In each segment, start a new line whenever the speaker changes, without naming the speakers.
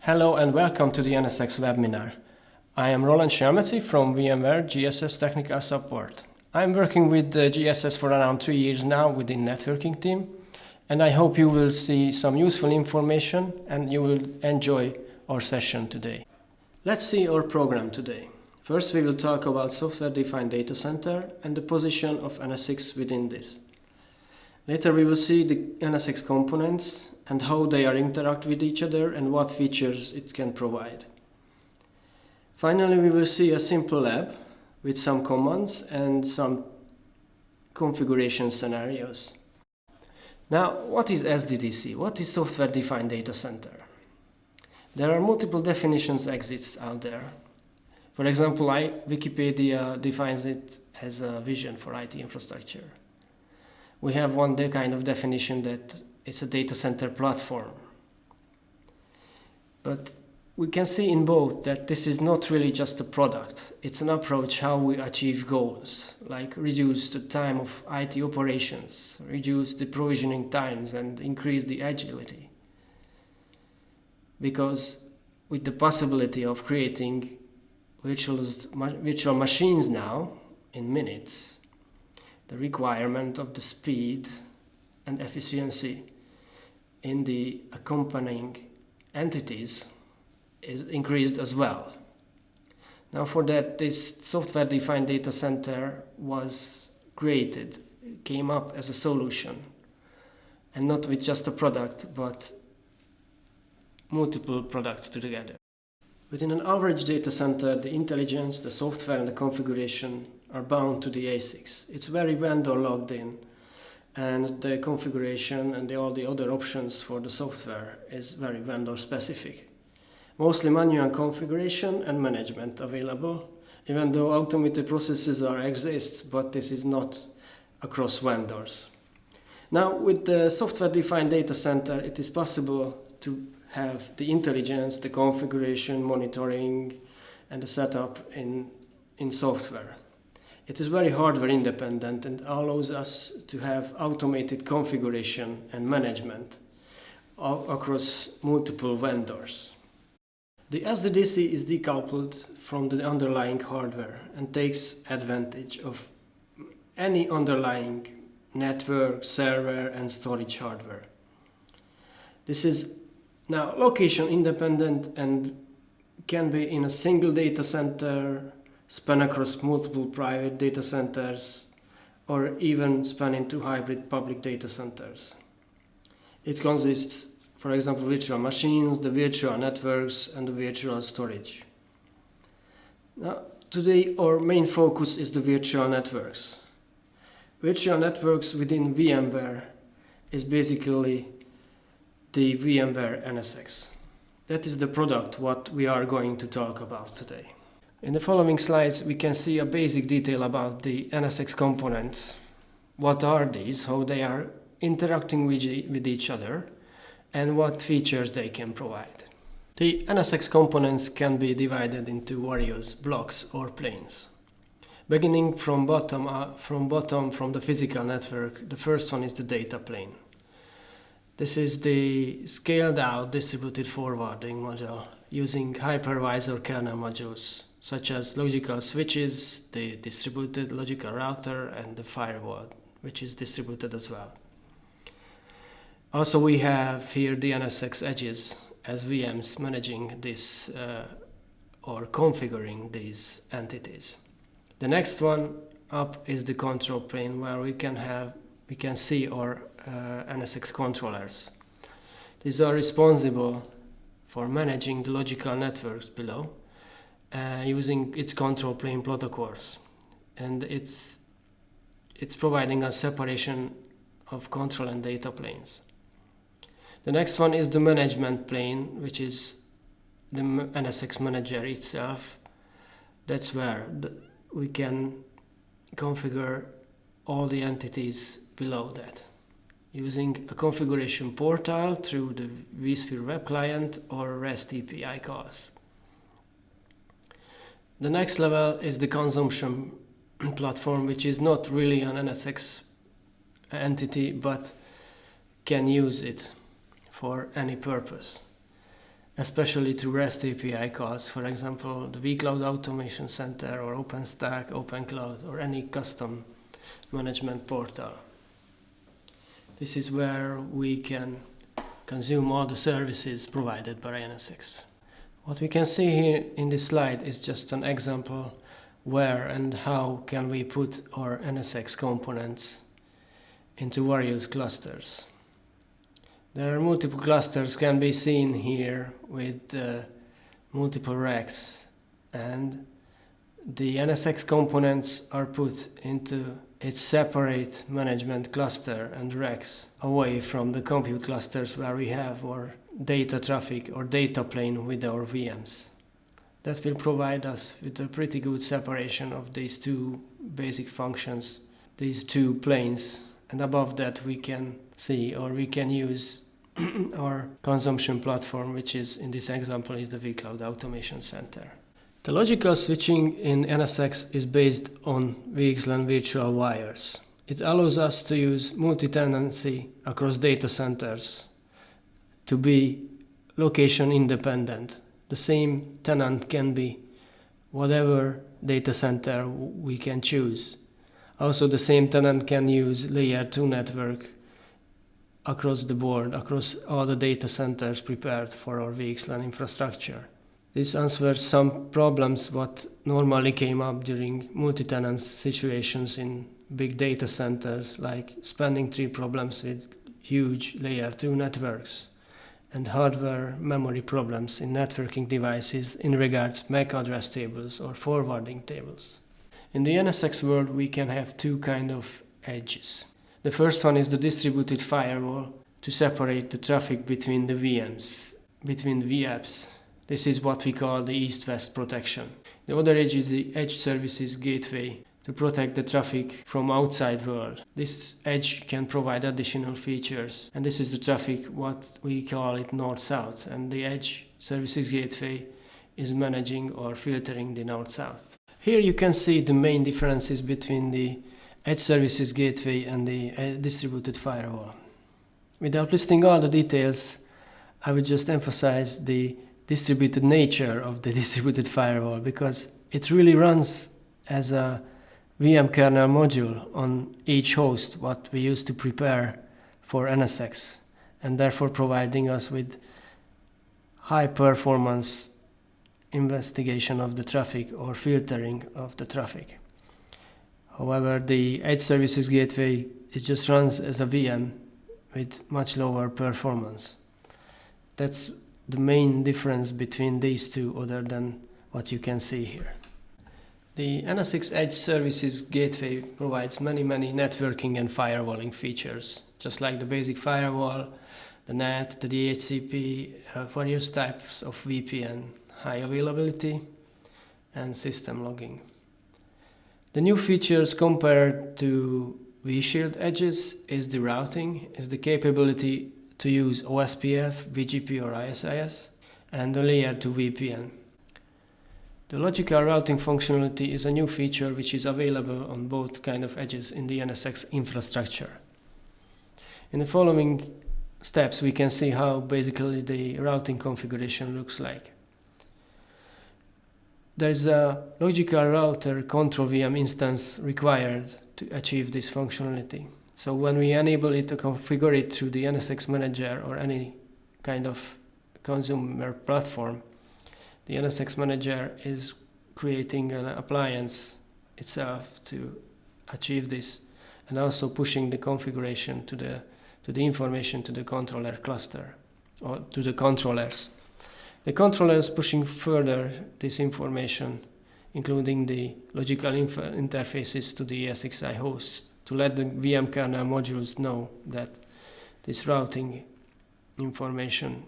Hello and welcome to the NSX webinar. I am Roland Schermetzi from VMware GSS Technical Support. I'm working with GSS for around 3 years now within networking team, and I hope you will see some useful information and you will enjoy our session today. Let's see our program today. First we will talk about Software Defined Datacenter and the position of NSX within this. Later we will see the NSX components and how they are interact with each other and what features it can provide. Finally, we will see a simple lab with some commands and some configuration scenarios. Now, what is SDDC? What is Software Defined Datacenter? There are multiple definitions exist out there. For example, Wikipedia defines it as a vision for IT infrastructure. We have one kind of definition that it's a data center platform. But we can see in both that this is not really just a product. It's an approach how we achieve goals, like reduce the time of IT operations, reduce the provisioning times, and increase the agility. Because with the possibility of creating virtual machines now in minutes, the requirement of the speed and efficiency in the accompanying entities is increased as well. Now for that, this software-defined data center was created, came up as a solution, and not with just a product, but multiple products together. Within an average data center, the intelligence, the software, and the configuration are bound to the ASICs. It's very vendor logged in, and the configuration and all the other options for the software is very vendor specific. Mostly manual configuration and management available, even though automated processes exist, but this is not across vendors. Now with the software-defined data center, it is possible to have the intelligence, the configuration, monitoring, and the setup in software. It is very hardware independent and allows us to have automated configuration and management across multiple vendors. The SDDC is decoupled from the underlying hardware and takes advantage of any underlying network, server, and storage hardware. This is now location independent and can be in a single data center, span across multiple private data centers, or even span into hybrid public data centers. It consists, for example, virtual machines, the virtual networks, and the virtual storage. Now, today our main focus is the virtual networks. Virtual networks within VMware is basically the VMware NSX. That is the product what we are going to talk about today. In the following slides, we can see a basic detail about the NSX components. What are these, how they are interacting with each other, and what features they can provide. The NSX components can be divided into various blocks or planes. Beginning from bottom, from the physical network, the first one is the data plane. This is the scaled out distributed forwarding module using hypervisor kernel modules such as logical switches, the distributed logical router, and the firewall, which is distributed as well. Also we have here the NSX edges as VMs managing this or configuring these entities. The next one up is the control plane where we can see our NSX controllers. These are responsible for managing the logical networks below using its control plane protocols, and it's providing a separation of control and data planes. The next one is the management plane, which is the NSX Manager itself. That's where we can configure all the entities below that using a configuration portal through the vSphere web client or REST API calls. The next level is the consumption platform, which is not really an NSX entity but can use it for any purpose. especially through REST API calls, for example, the vCloud Automation Center or OpenStack, OpenCloud, or any custom management portal. This is where we can consume all the services provided by NSX. What we can see here in this slide is just an example where and how can we put our NSX components into various clusters. There are multiple clusters can be seen here with multiple racks, and the NSX components are put into its separate management cluster and racks away from the compute clusters where we have our data traffic or data plane with our VMs. That will provide us with a pretty good separation of these two basic functions, these two planes, and above that we can see or we can use our consumption platform, which is in this example is the vCloud Automation Center. The logical switching in NSX is based on VXLAN virtual wires. It allows us to use multi-tenancy across data centers to be location independent. The same tenant can be whatever data center we can choose. Also, the same tenant can use layer 2 network across the board, across all the data centers prepared for our VXLAN infrastructure. This answers some problems what normally came up during multi-tenant situations in big data centers, like spanning tree problems with huge layer 2 networks and hardware memory problems in networking devices in regards MAC address tables or forwarding tables. In the NSX world, we can have two kinds of edges. The first one is the distributed firewall to separate the traffic between the VMs, between VApps. This is what we call the east-west protection. The other edge is the edge services gateway to protect the traffic from outside world. This edge can provide additional features, and this is the traffic what we call it north-south, and the edge services gateway is managing or filtering the north-south. Here you can see the main differences between the edge services gateway and the distributed firewall. Without listing all the details, I would just emphasize the distributed nature of the distributed firewall, because it really runs as a VM kernel module on each host what we used to prepare for NSX, and therefore providing us with high performance investigation of the traffic or filtering of the traffic. However, the edge services gateway, it just runs as a VM with much lower performance. That's the main difference between these two, other than what you can see here. The NSX Edge Services Gateway provides many networking and firewalling features, just like the basic firewall, the NAT, the DHCP, various types of VPN, high availability, and system logging. The new features compared to vShield edges is the routing, is the capability to use OSPF, BGP or ISIS, and the layer 2 VPN. The logical routing functionality is a new feature which is available on both kind of edges in the NSX infrastructure. In the following steps we can see how basically the routing configuration looks like. There is a logical router control VM instance required to achieve this functionality. So when we enable it to configure it through the NSX Manager or any kind of consumer platform, the NSX Manager is creating an appliance itself to achieve this, and also pushing the configuration to the information to the controller cluster or to the controllers. The controllers pushing further this information, including the logical interfaces to the ESXi host, to let the VM kernel modules know that this routing information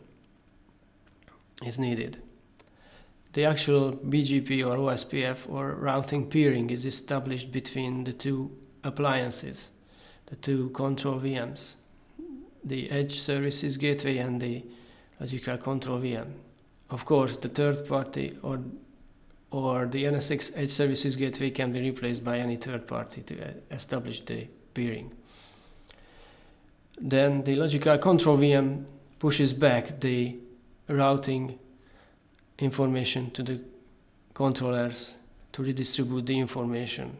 is needed. The actual BGP or OSPF or routing peering is established between the two appliances, the two control VMs, the Edge Services Gateway and the Logical Control VM. Of course, the third party or the NSX Edge Services Gateway can be replaced by any third party to establish the peering. Then the Logical Control VM pushes back the routing information to the controllers to redistribute the information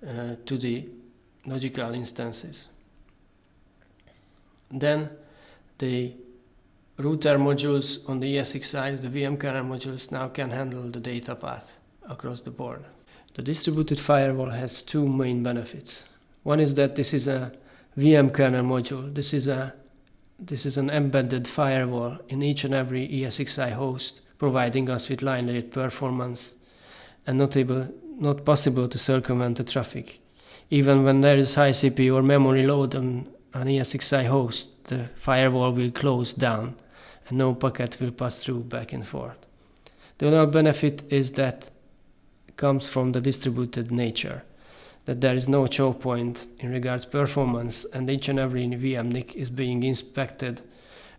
to the logical instances. Then the router modules on the ESX side, the VM kernel modules, now can handle the data path across the board. The distributed firewall has two main benefits. One is that this is a VM kernel module. This is an embedded firewall in each and every ESXi host, providing us with line rate performance and not possible to circumvent the traffic. Even when there is high CPU or memory load on an ESXi host, the firewall will close down and no packet will pass through back and forth. The other benefit is that comes from the distributed nature, that there is no choke point in regards performance, and each and every VM NIC is being inspected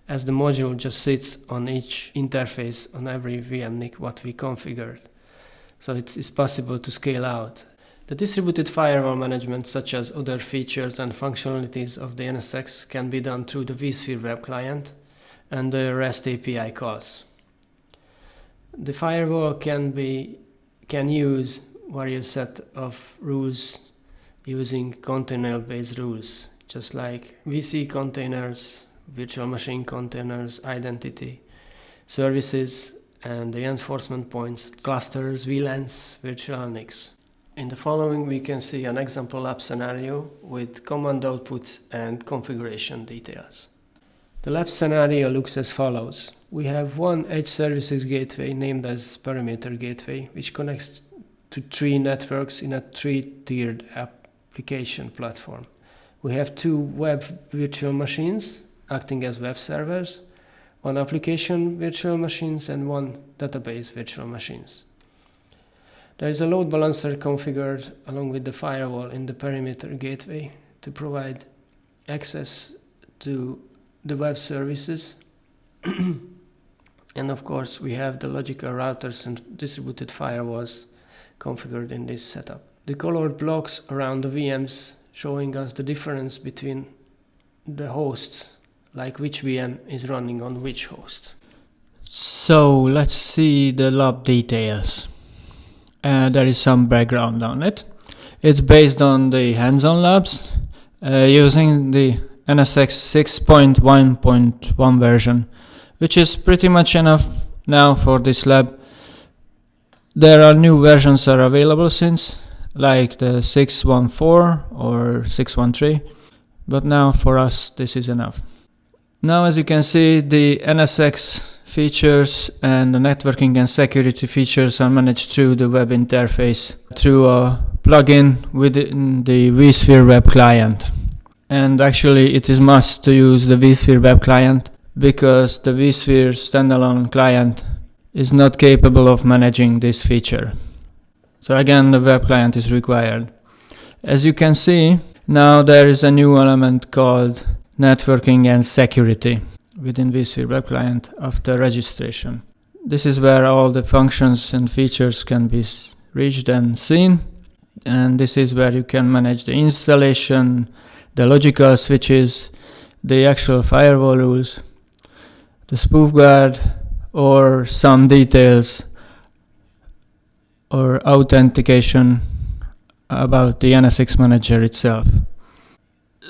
as the module just sits on each interface on every VM NIC what we configured. So it's possible to scale out. The distributed firewall management, such as other features and functionalities of the NSX, can be done through the vSphere web client and the REST API calls. The firewall can use various set of rules using container-based rules, just like VC containers, virtual machine containers, identity, services, and the enforcement points, clusters, VLANs, virtual NICs. In the following, we can see an example lab scenario with command outputs and configuration details. The lab scenario looks as follows. We have one edge services gateway named as perimeter gateway, which connects to 3 networks in a 3-tiered application platform. We have 2 web virtual machines acting as web servers, 1 application virtual machines, and 1 database virtual machines. There is a load balancer configured along with the firewall in the perimeter gateway to provide access to the web services. And of course, we have the logical routers and distributed firewalls configured in this setup. The colored blocks around the VMs showing us the difference between the hosts, like which VM is running on which host.
So let's see the lab details. There is some background on it. It's based on the hands-on labs using the NSX 6.1.1 version, which is pretty much enough now for this lab. There are new versions are available since, like the 6.1.4 or 6.1.3, but now for us this is enough. Now, as you can see, the NSX features and the networking and security features are managed through the web interface through a plugin within the vSphere web client. And actually it is must to use the vSphere web client because the vSphere standalone client is not capable of managing this feature. So again, the web client is required. As you can see, now there is a new element called networking and security within vSphere web client after registration. This is where all the functions and features can be reached and seen, and this is where you can manage the installation, the logical switches, the actual firewall rules, the spoof guard, or some details or authentication about the NSX Manager itself.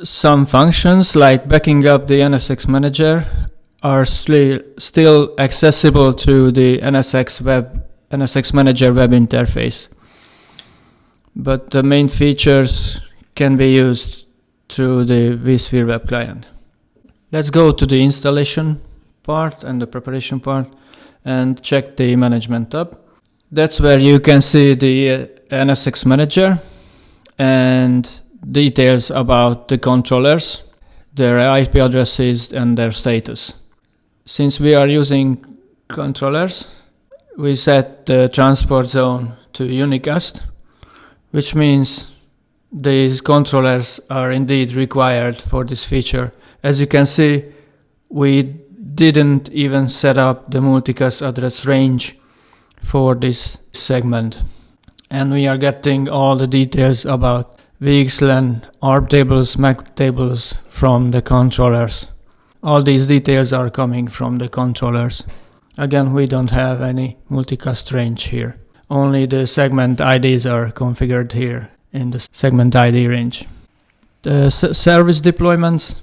Some functions like backing up the NSX Manager are still accessible through the NSX Manager web interface, but the main features can be used through the vSphere web client. Let's go to the installation part and the preparation part and check the management tab. That's where you can see the NSX Manager and details about the controllers, their IP addresses and their status. Since we are using controllers, we set the transport zone to unicast, which means these controllers are indeed required for this feature. As you can see, we didn't even set up the multicast address range for this segment, and we are getting all the details about VXLAN, ARP tables, MAC tables from the controllers. All these details are coming from the controllers. Again, we don't have any multicast range here. Only the segment IDs are configured here in the segment ID range. The service deployments,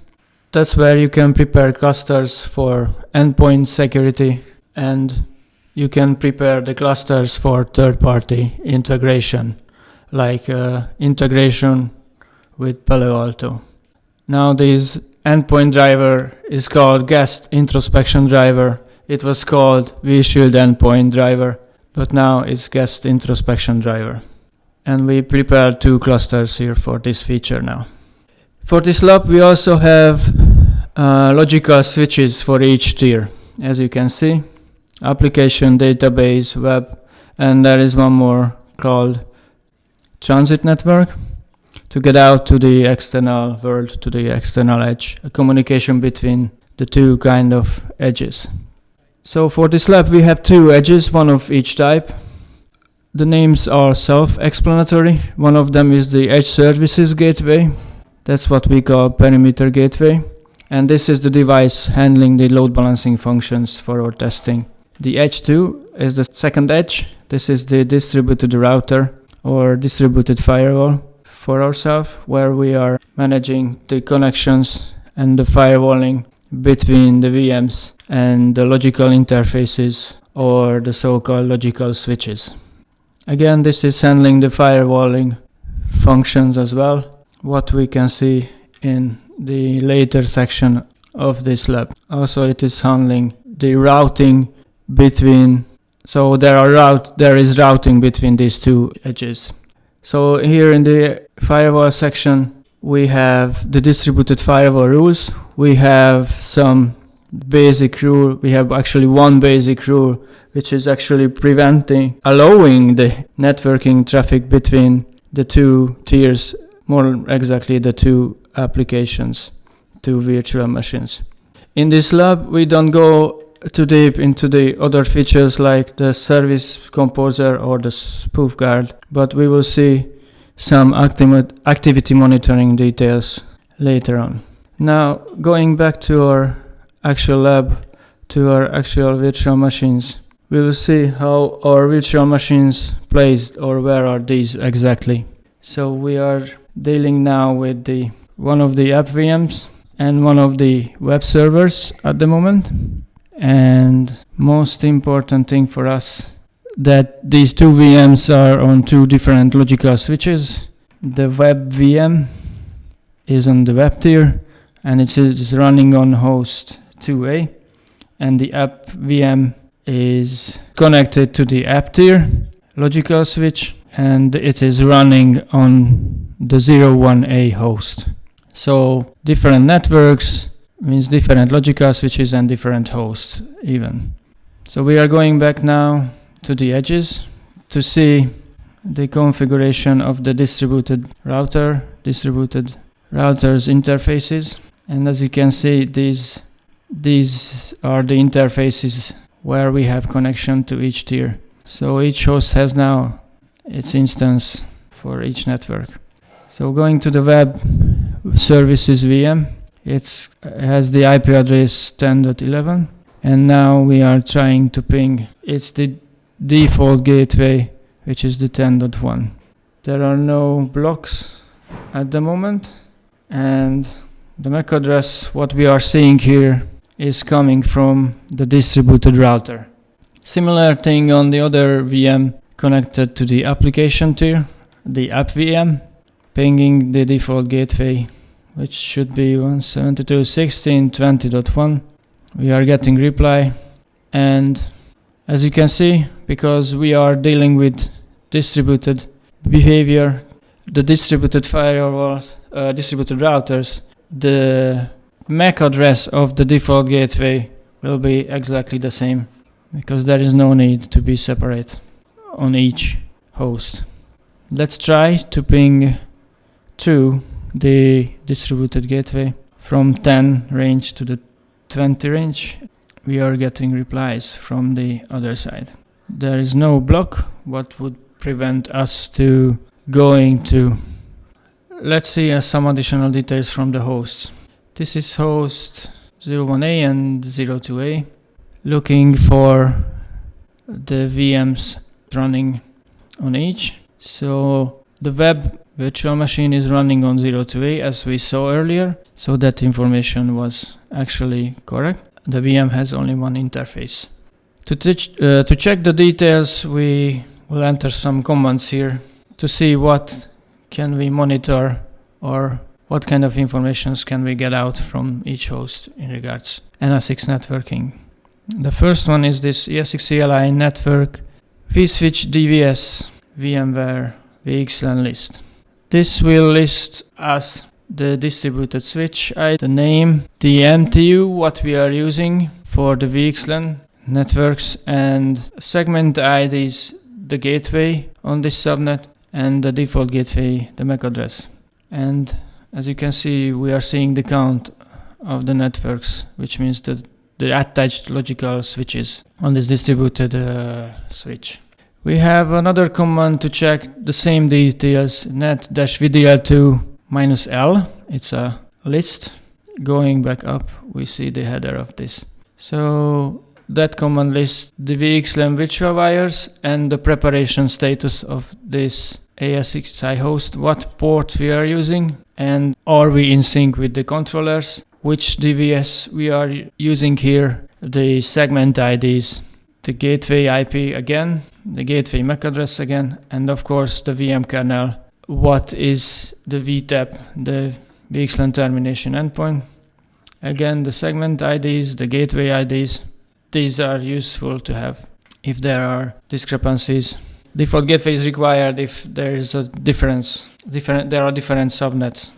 that's where you can prepare clusters for endpoint security, and you can prepare the clusters for third-party integration, like integration with Palo Alto. Now this endpoint driver is called guest introspection driver. It was called vShield endpoint driver, but now it's guest introspection driver. And we prepared 2 clusters here for this feature now. For this lab, we also have logical switches for each tier. As you can see, application, database, web, and there is one more called transit network to get out to the external world, to the external edge, a communication between the 2 kind of edges. So for this lab, we have 2 edges, one of each type. The names are self-explanatory. One of them is the Edge Services Gateway. That's what we call perimeter gateway. And this is the device handling the load balancing functions for our testing. The Edge 2 is the second edge. This is the distributed router or distributed firewall for ourselves, where we are managing the connections and the firewalling between the VMs and the logical interfaces or the so-called logical switches. Again, this is handling the firewalling functions as well, what we can see in the later section of this lab. Also, it is handling the routing between, so there is routing between these 2 edges. So here in the firewall section, we have the distributed firewall rules. We have some basic rule. We have actually one basic rule, which is actually allowing the networking traffic between the 2 tiers, more exactly the 2 applications, 2 virtual machines. In this lab, we don't go too deep into the other features like the service composer or the spoof guard, but we will see some activity monitoring details later on. Now, going back to our actual lab, to our actual virtual machines, we will see how our virtual machines placed, or where are these exactly. So we are dealing now with one of the app VMs and one of the web servers at the moment. And most important thing for us, that these 2 VMs are on 2 different logical switches. The web VM is on the web tier and it is running on host 2A, and the app VM is connected to the app tier logical switch and it is running on the 01A host. So different networks means different logical switches and different hosts even. So we are going back now to the edges to see the configuration of the distributed routers interfaces. And as you can see, these are the interfaces where we have connection to each tier. So each host has now its instance for each network. So going to the web services VM, it has the IP address 10.11, and now we are trying to ping. It's the default gateway, which is the 10.1. There are no blocks at the moment, and the MAC address, what we are seeing here, is coming from the distributed router. Similar thing on the other VM connected to the application tier, the app VM, pinging the default gateway, which should be 172.16.20.1. We are getting reply, and as you can see, because we are dealing with distributed behavior, the distributed firewalls, distributed routers, the MAC address of the default gateway will be exactly the same, because there is no need to be separate on each host. Let's try to ping through the distributed gateway from 10 range to the 20 range. We are getting replies from the other side. There is no block, what would prevent us to going to. Let's see some additional details from the hosts. This is host 01A and 02A, looking for the VMs running on each. So the web virtual machine is running on 02A as we saw earlier, so that information was actually correct. The VM has only one interface. To check the details, we will enter some commands here to see what can we monitor or what kind of informations can we get out from each host in regards NSX networking. The first one is this ESX CLI network vSwitch DVS VMware VXLAN list. This will list us the distributed SwitchI, the name, the MTU, what we are using for the VXLAN networks, and segment IDs, the gateway on this subnet, and the default gateway, the MAC address. And as you can see, we are seeing the count of the networks, which means the attached logical switches on this distributed switch. We have another command to check the same details, net-vdl2-L. It's a list. Going back up, we see the header of this. So that command lists the VXLAN virtual wires and the preparation status of this ASXI host, what port we are using, and are we in sync with the controllers, which DVS we are using here, the segment IDs, the gateway IP again, the gateway MAC address again, and of course the VM kernel, what is the VTAP, the VXLAN termination endpoint. Again, the segment IDs, the gateway IDs, these are useful to have if there are discrepancies. Default gateway is required if there is a difference. There are different subnets.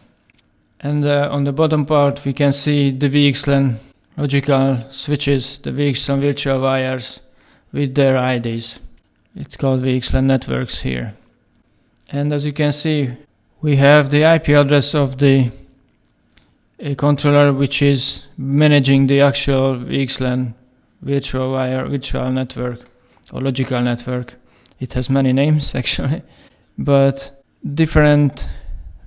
And on the bottom part, we can see the VXLAN logical switches, the VXLAN virtual wires with their IDs. It's called VXLAN networks here. And as you can see, we have the IP address of the controller which is managing the actual VXLAN virtual wire, virtual network or logical network. It has many names actually, but different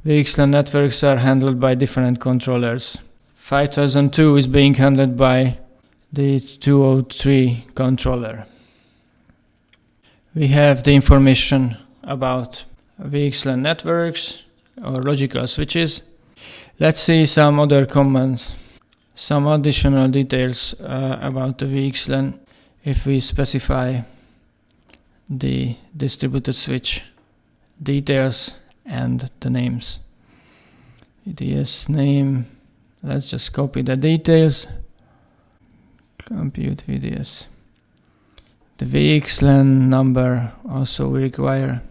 VXLAN networks are handled by different controllers. 5002 is being handled by the 203 controller. We have the information about VXLAN networks or logical switches. Let's see some other commands, some additional details about the VXLAN if we specify the distributed switch details and the names. EDS name, let's just copy the details. Compute VDS. The VXLAN number also we require.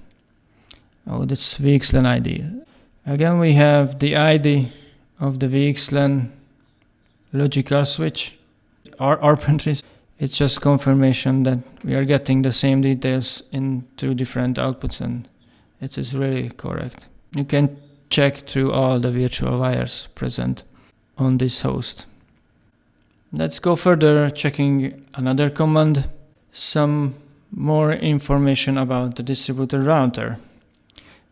Oh, that's VXLAN ID. Again, we have the ID of the VXLAN logical switch. Our entries. It's just confirmation that we are getting the same details in two different outputs, and it is really correct. You can check through all the virtual wires present on this host. Let's go further, checking another command. Some more information about the distributed router.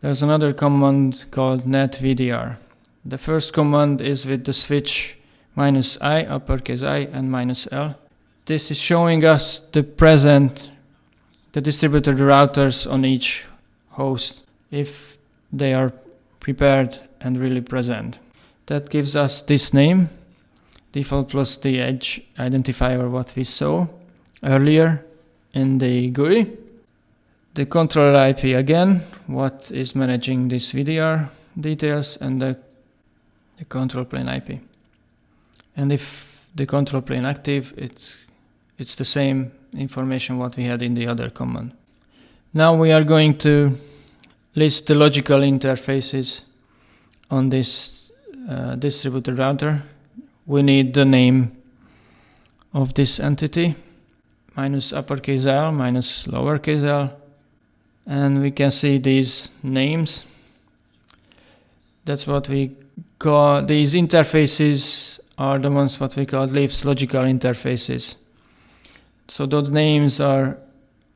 There's another command called NetVDR. The first command is with the switch -I, uppercase I, and -L. This is showing us the distributed routers on each host, if they are prepared and really present. That gives us this name, default plus the edge identifier, what we saw earlier in the GUI. The controller IP again, what is managing this VDR details, and the control plane IP. And if the control plane active, it's the same information what we had in the other command. Now we are going to list the logical interfaces on this distributed router. We need the name of this entity, -uppercase L, -lowercase l, and we can see these names. That's what we call, these interfaces are the ones what we call Leaf's logical interfaces. So those names are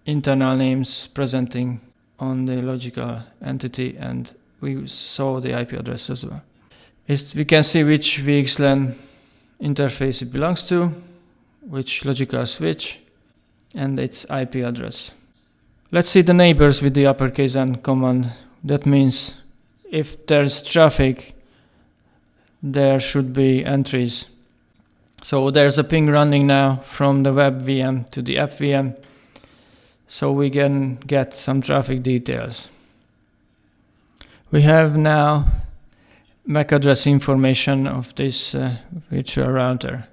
internal names presenting on the logical entity, and we saw the IP address as well. We can see which VXLAN interface it belongs to, which logical switch, and its IP address. Let's see the neighbors with the uppercase N command. That means if there's traffic, there should be entries. So there's a ping running now from the web VM to the app VM, so we can get some traffic details. We have now MAC address information of this virtual router,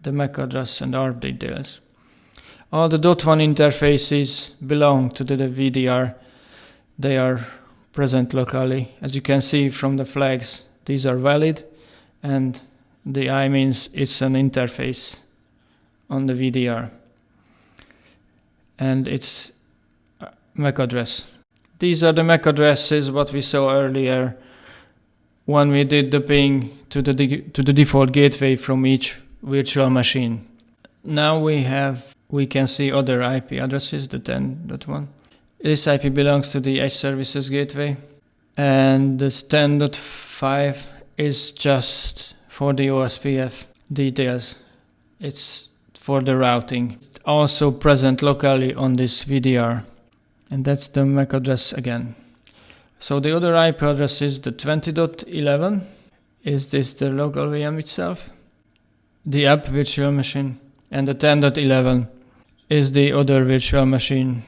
the MAC address and ARP details. All the .1 interfaces belong to the VDR. They are present locally. As you can see from the flags, these are valid, and the I means it's an interface on the VDR. And it's MAC address. These are the MAC addresses what we saw earlier when we did the ping to the default gateway from each virtual machine. Now we can see other IP addresses, the 10.1. This IP belongs to the Edge Services Gateway, and this 10.5 is just for the OSPF details. It's for the routing. It's also present locally on this VDR, and that's the MAC address again. So the other IP address is the 20.11. Is this the local VM itself? The app virtual machine. And the 10.11 is the other virtual machine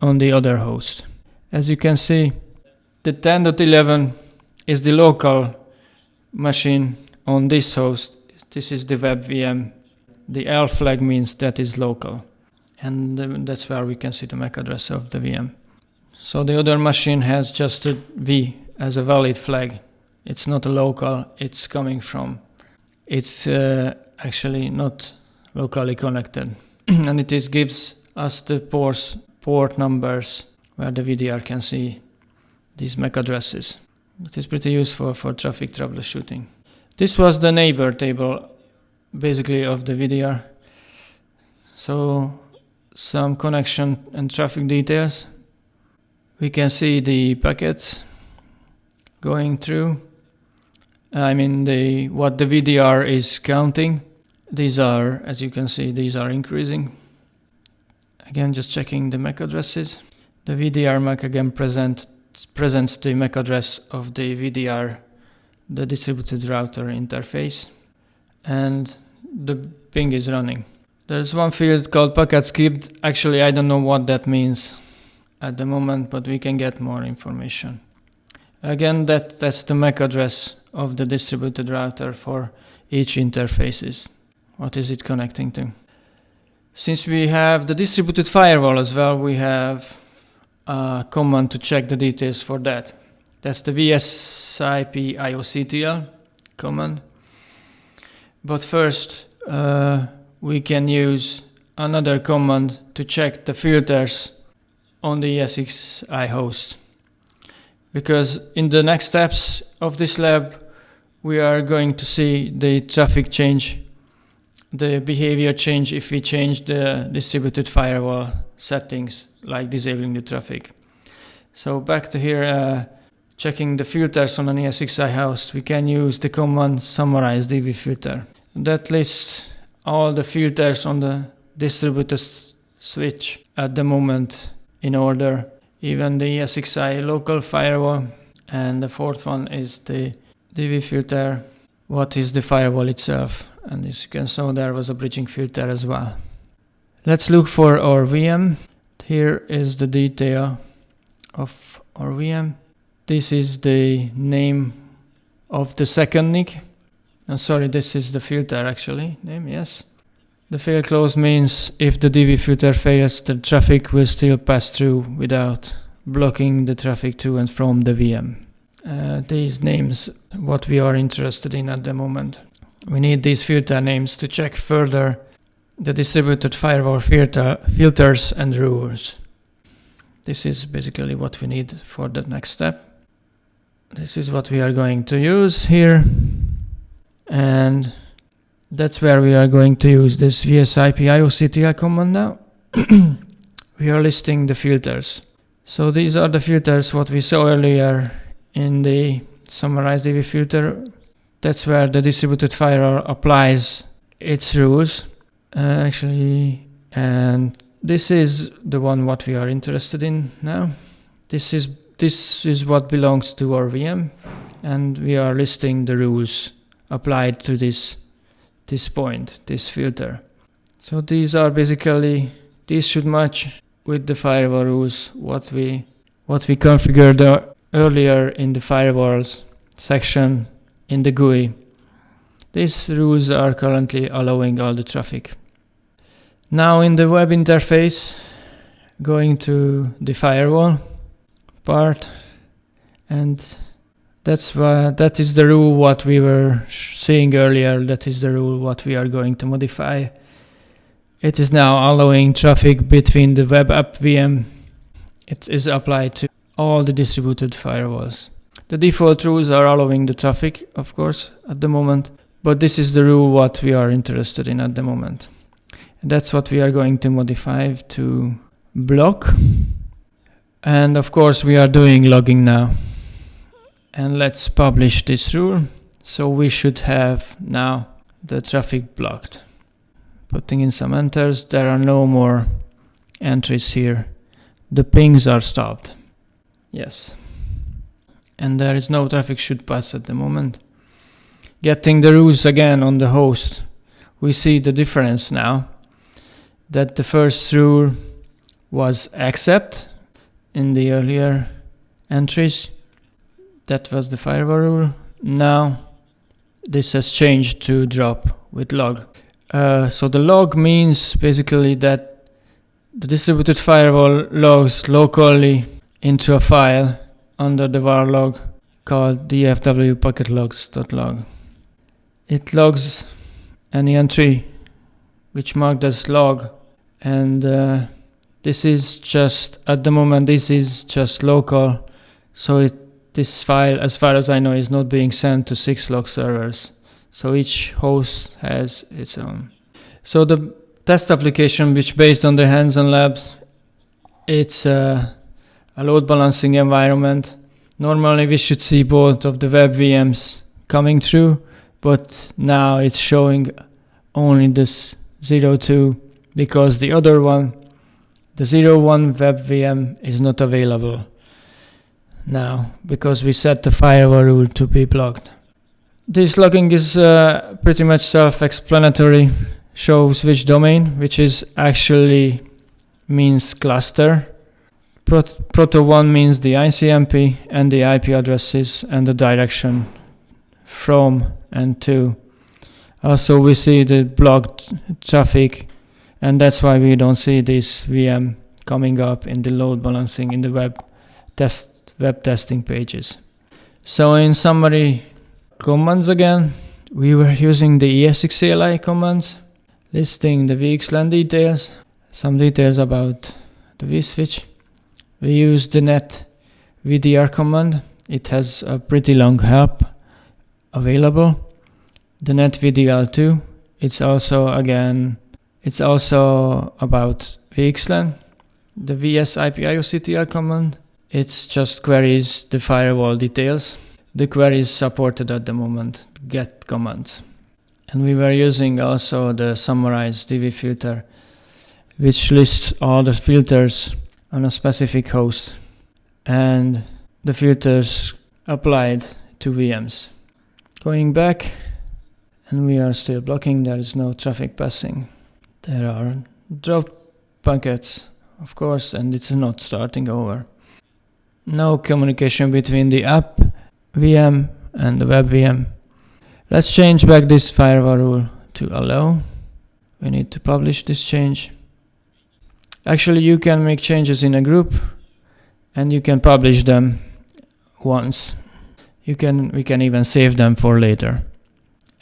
on the other host. As you can see, the 10.11 is the local machine on this host. This is the web VM. The L flag means that is local. And that's where we can see the MAC address of the VM. So the other machine has just a V as a valid flag. It's not a local, it's coming from. It's actually not locally connected. And it gives us the port numbers where the VDR can see these MAC addresses. It is pretty useful for traffic troubleshooting. This was the neighbor table, basically, of the VDR. So some connection and traffic details. We can see the packets going through. What the VDR is counting. These are, as you can see, these are increasing. Again, just checking the MAC addresses. The VDR MAC again presents the MAC address of the VDR, the distributed router interface, and the ping is running. There's one field called packet skipped. Actually, I don't know what that means at the moment, but we can get more information. Again, that's the MAC address of the distributed router for each interfaces. What is it connecting to? Since we have the distributed firewall as well, we have a command to check the details for that. That's the VSIP IOCTL command. But first, we can use another command to check the filters on the ESXi host. Because in the next steps of this lab, we are going to see the traffic change, the behavior change if we change the distributed firewall settings, like disabling the traffic. So back to here, checking the filters on an ESXi host, we can use the command summarize dv filter. That lists all the filters on the distributed switch at the moment in order, even the ESXi local firewall, and the fourth one is the dv filter, what is the firewall itself, and as you can see there was a bridging filter as well. Let's look for our VM. Here is the detail of our VM. This is the name of the second NIC. This is the filter actually, name, yes. The fail clause means if the dv filter fails, the traffic will still pass through without blocking the traffic to and from the VM. These names, what we are interested in at the moment. We need these filter names to check further the distributed firewall filters and rules. This is basically what we need for the next step. This is what we are going to use here. And that's where we are going to use this VSIP IOCTL command now. We are listing the filters. So these are the filters what we saw earlier in the summarize dv filter That's where the distributed firewall applies its rules. And this is the one what we are interested in now. This is what belongs to our VM, and we are listing the rules applied to this point, this filter. So these are basically, these should match with the firewall rules what we configured earlier in the firewalls section in the GUI. These rules are currently allowing all the traffic. Now in the web interface, going to the firewall part, and that is the rule what we were seeing earlier. That is the rule what we are going to modify. It is now allowing traffic between the web app VM. It is applied to all the distributed firewalls. The default rules are allowing the traffic, of course, at the moment, but this is the rule what we are interested in at the moment. And that's what we are going to modify to block. And of course we are doing logging now. And let's publish this rule. So we should have now the traffic blocked. Putting in some enters, there are no more entries here. The pings are stopped. Yes. And there is no traffic should pass at the moment. Getting the rules again on the host. We see the difference now. That the first rule was accept in the earlier entries. That was the firewall rule. Now this has changed to drop with log. So the log means basically that the distributed firewall logs locally into a file under the var log called dfw packet logs.log. It logs any entry which marked as log, and this is just, at the moment, this is just local. So this file, as far as I know, is not being sent to 6 log servers. So each host has its own. So the test application, which based on the hands-on labs, it's a load balancing environment. Normally we should see both of the web VMs coming through, but now it's showing only this 02 because the other one, the 01 web VM, is not available now because we set the firewall rule to be blocked. This logging is pretty much self-explanatory. Shows which domain, which is actually means cluster. Proto1 means the ICMP and the IP addresses and the direction from and to. Also we see the blocked traffic, and that's why we don't see this VM coming up in the load balancing in the web testing pages. So in summary, commands again, we were using the ESX CLI commands, listing the VXLAN details, some details about the vSwitch. We use the NetVDR command. It has a pretty long help available. The NetVDL2, it's also about VXLAN. The VSIPIOCTL command, it's just queries the firewall details. The query is supported at the moment, get commands. And we were using also the summarized DV filter, which lists all the filters on a specific host and the filters applied to VMs. Going back, and we are still blocking, there is no traffic passing. There are drop packets, of course, and it's not starting over. No communication between the app VM and the web VM. Let's change back this firewall rule to allow. We need to publish this change. Actually, you can make changes in a group and you can publish them once. We can even save them for later.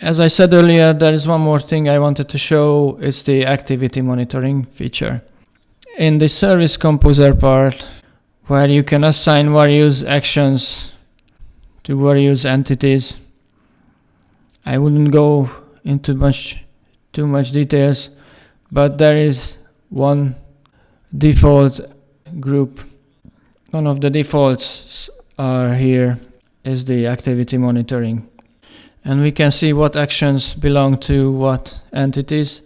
As I said earlier, there is one more thing I wanted to show. It's the activity monitoring feature. In the service composer part, where you can assign various actions to various entities, I wouldn't go into too much details, but there is one default group. One of the defaults are here is the activity monitoring. and we can see what actions belong to what entities,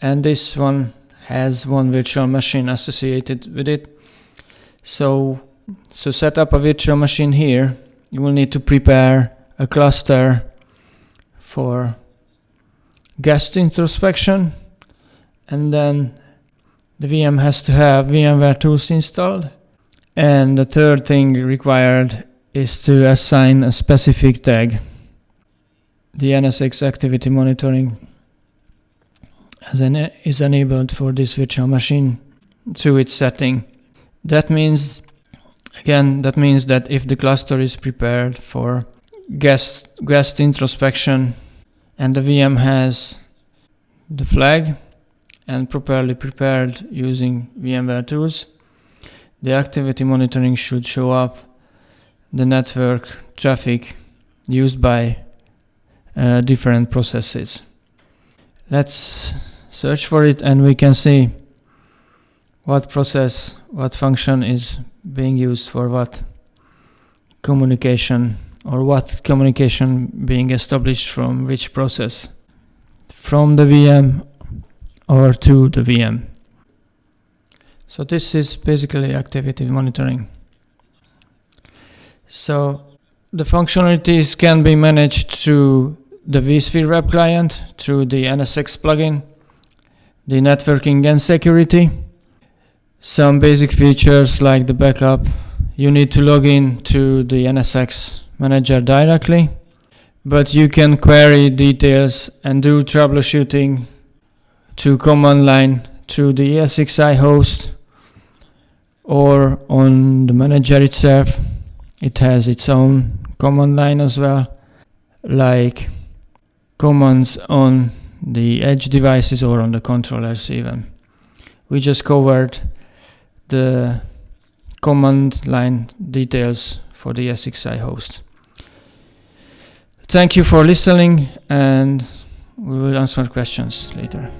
and this one has one virtual machine associated with it. So set up a virtual machine here. You will need to prepare a cluster for guest introspection, and then the VM has to have VMware tools installed. And the third thing required is to assign a specific tag. The NSX Activity Monitoring is enabled for this virtual machine through its setting. That means that if the cluster is prepared for guest introspection and the VM has the flag and properly prepared using VMware tools, the activity monitoring should show up the network traffic used by different processes. Let's search for it, and we can see what process, what function is being used for what communication, or what communication being established from which process, from the VM or to the VM. So this is basically activity monitoring. So the functionalities can be managed through the vSphere web client, through the NSX plugin, the networking and security. Some basic features like the backup, you need to log in to the NSX Manager directly, but you can query details and do troubleshooting to command line through the ESXi host or on the manager itself. It has its own command line as well, like commands on the edge devices or on the controllers even. We just covered the command line details for the ESXi host. Thank you for listening, and we will answer questions later.